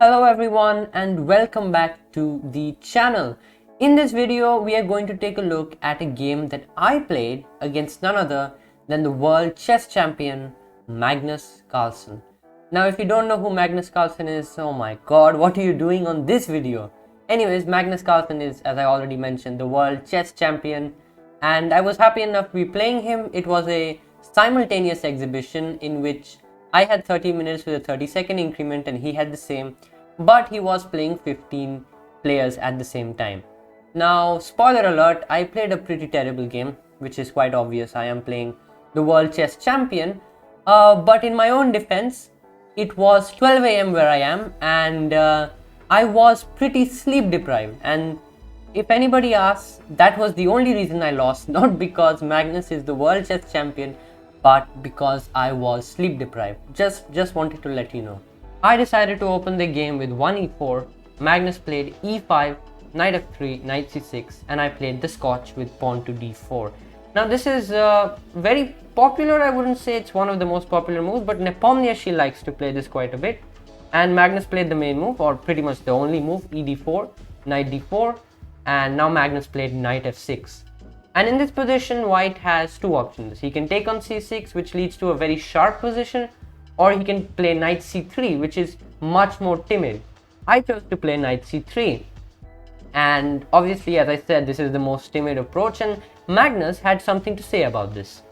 Hello everyone and welcome back to the channel. In this video we are going to take a look at a game that I played against none other than the world chess champion Magnus Carlsen. Now if you don't know who Magnus Carlsen is, oh my god, what are you doing on this video? Anyways, Magnus Carlsen is, as I already mentioned, the world chess champion, and I was happy enough to be playing him. It was a simultaneous exhibition in which I had 30 minutes with a 30-second increment and he had the same, but he was playing 15 players at the same time. Now, spoiler alert, I played a pretty terrible game, which is quite obvious. I am playing the world chess champion, but in my own defense, it was 12 a.m. where I am, and I was pretty sleep deprived. And if anybody asks, that was the only reason I lost, not because Magnus is the world chess champion, but because I was sleep deprived. Just wanted to let you know. I decided to open the game with 1e4. Magnus played e5, knight f3, knight c6, and I played the Scotch with pawn to d4. Now this is very popular. I wouldn't say it's one of the most popular moves, but Nepomniachtchi likes to play this quite a bit. And Magnus played the main move, or pretty much the only move, ed4, knight d4, and now Magnus played knight f6. And in this position, white has two options. He can take on c6, which leads to a very sharp position, or he can play knight c3, which is much more timid. I chose to play knight c3. And obviously, as I said, this is the most timid approach, and Magnus had something to say about this.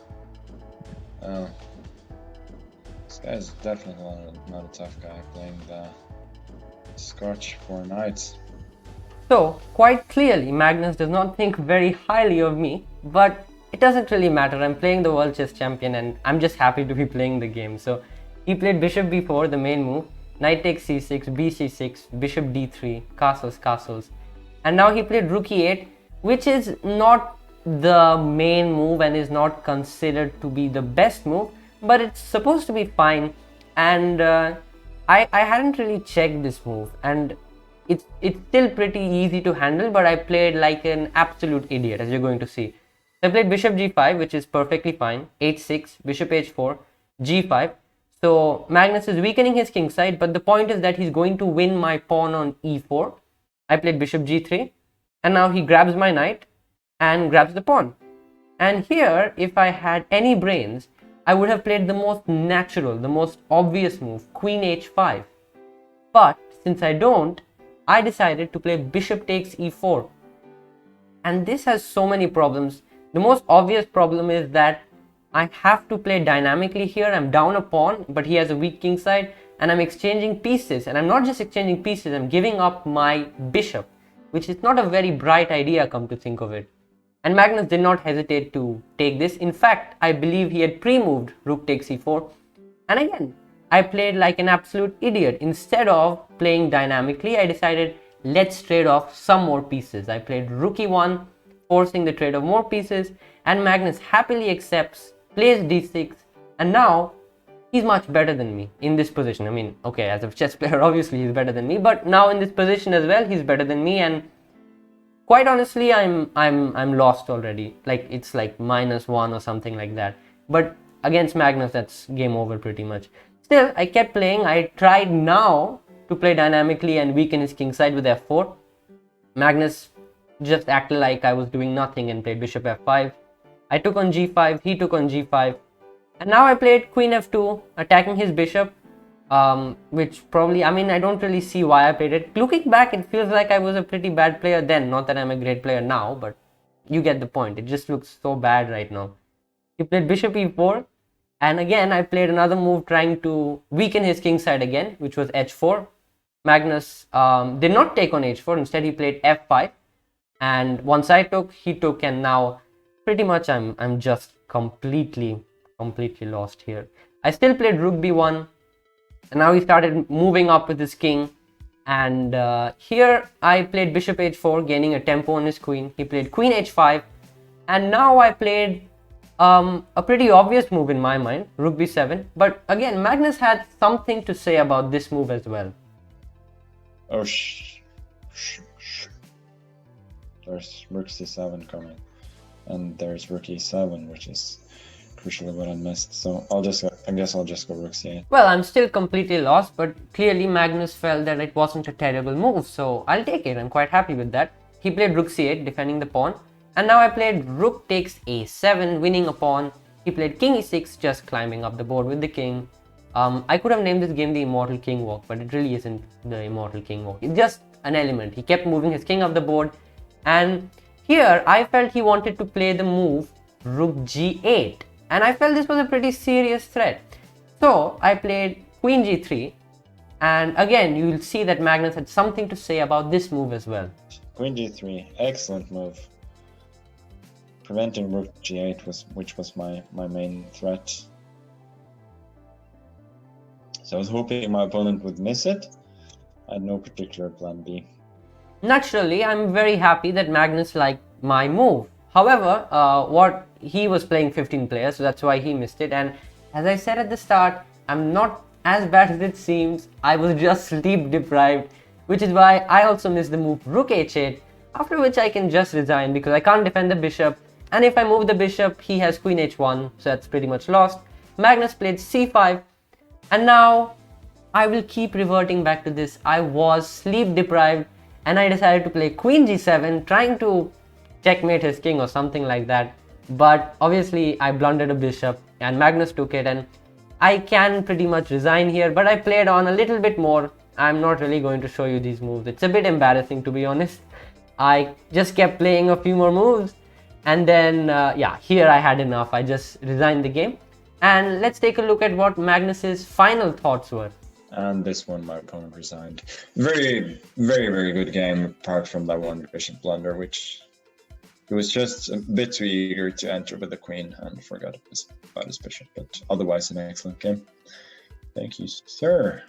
This guy is definitely not a tough guy, playing the Scotch for knights. So, quite clearly, Magnus does not think very highly of me, but it doesn't really matter. I'm playing the world chess champion and I'm just happy to be playing the game. So, he played bishop b4, the main move, knight takes c6, bc6, bishop d3, castles. And now he played rook e8, which is not the main move and is not considered to be the best move, but it's supposed to be fine. And I hadn't really checked this move, and it's still pretty easy to handle, but I played like an absolute idiot, as you're going to see. I played bishop g5, which is perfectly fine, h6, bishop h4, g5. So Magnus is weakening his king side, but the point is that he's going to win my pawn on e4. I played bishop g3, and now he grabs my knight and grabs the pawn. And here, if I had any brains, I would have played the most natural, the most obvious move, queen h5. But since I don't, I decided to play bishop takes e4. And this has so many problems. The most obvious problem is that I have to play dynamically here. I'm down a pawn, but he has a weak king side, and I'm exchanging pieces. And I'm not just exchanging pieces, I'm giving up my bishop, which is not a very bright idea, come to think of it. And Magnus did not hesitate to take this. In fact, I believe he had pre-moved rook takes e4. And again, I played like an absolute idiot. Instead of playing dynamically, I decided, let's trade off some more pieces. I played rook e1, forcing the trade of more pieces, and Magnus happily accepts, plays d6, and now he's much better than me in this position. I mean, okay, as a chess player, obviously he's better than me, but now in this position as well, he's better than me, and quite honestly, I'm lost already. Like, it's like -1 or something like that. But against Magnus, that's game over pretty much. Still, I kept playing. I tried now to play dynamically and weaken his king side with f4. Magnus just acted like I was doing nothing and played bishop f5. I took on g5, he took on g5. And now I played queen f2, attacking his bishop, which probably, I mean, I don't really see why I played it. Looking back, it feels like I was a pretty bad player then. Not that I'm a great player now, but you get the point. It just looks so bad right now. He played bishop e4. And again, I played another move trying to weaken his king side again, which was h4. Magnus did not take on h4. Instead, he played f5. And once I took, he took, and now pretty much I'm just completely lost here. I still played rook b1, and now he started moving up with his king. And here I played bishop h4, gaining a tempo on his queen. He played queen h5, and now I played a pretty obvious move in my mind, rook b7. But again, Magnus had something to say about this move as well. Oh, there's rook c7 coming, and there's rook e7, which is crucially what I missed. So I guess I'll just go rook c8. Well, I'm still completely lost, but clearly Magnus felt that it wasn't a terrible move, so I'll take it. I'm quite happy with that. He played rook c8, defending the pawn, and now I played rook takes a7, winning a pawn. He played king e6, just climbing up the board with the king. I could have named this game the Immortal King Walk, but it really isn't the Immortal King Walk. It's just an element. He kept moving his king up the board, and here I felt he wanted to play the move rook g8, and I felt this was a pretty serious threat. So I played queen g3, and again you will see that Magnus had something to say about this move as well. Queen g3, excellent move. Preventing rook g8 which was my main threat. So I was hoping my opponent would miss it. I had no particular plan B. Naturally, I'm very happy that Magnus liked my move. However, what he was playing 15 players, so that's why he missed it. And as I said at the start, I'm not as bad as it seems. I was just sleep deprived, which is why I also missed the move rook h8, after which I can just resign because I can't defend the bishop. And if I move the bishop, he has queen h1, so that's pretty much lost. Magnus played c5, and now I will keep reverting back to this. I was sleep deprived, and I decided to play queen g7, trying to checkmate his king or something like that. But obviously I blundered a bishop and Magnus took it, and I can pretty much resign here, but I played on a little bit more. I'm not really going to show you these moves. It's a bit embarrassing, to be honest. I just kept playing a few more moves, and then yeah, here I had enough. I just resigned the game. And let's take a look at what Magnus's final thoughts were. And this one, my opponent resigned. Very, very, very good game, apart from that one bishop blunder, which he was just a bit too eager to enter with the queen and forgot about his bishop. But otherwise, an excellent game. Thank you, sir.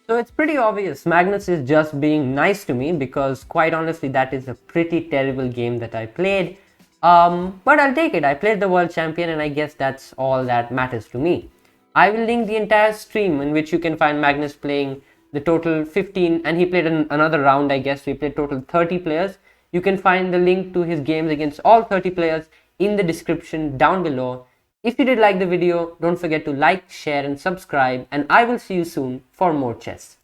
So it's pretty obvious Magnus is just being nice to me, because quite honestly that is a pretty terrible game that I played. But I'll take it. I played the world champion, and I guess that's all that matters to me. I will link the entire stream in which you can find Magnus playing the total 15, and he played another round, I guess. So he played total 30 players. You can find the link to his games against all 30 players in the description down below. If you did like the video, don't forget to like, share and subscribe, and I will see you soon for more chess.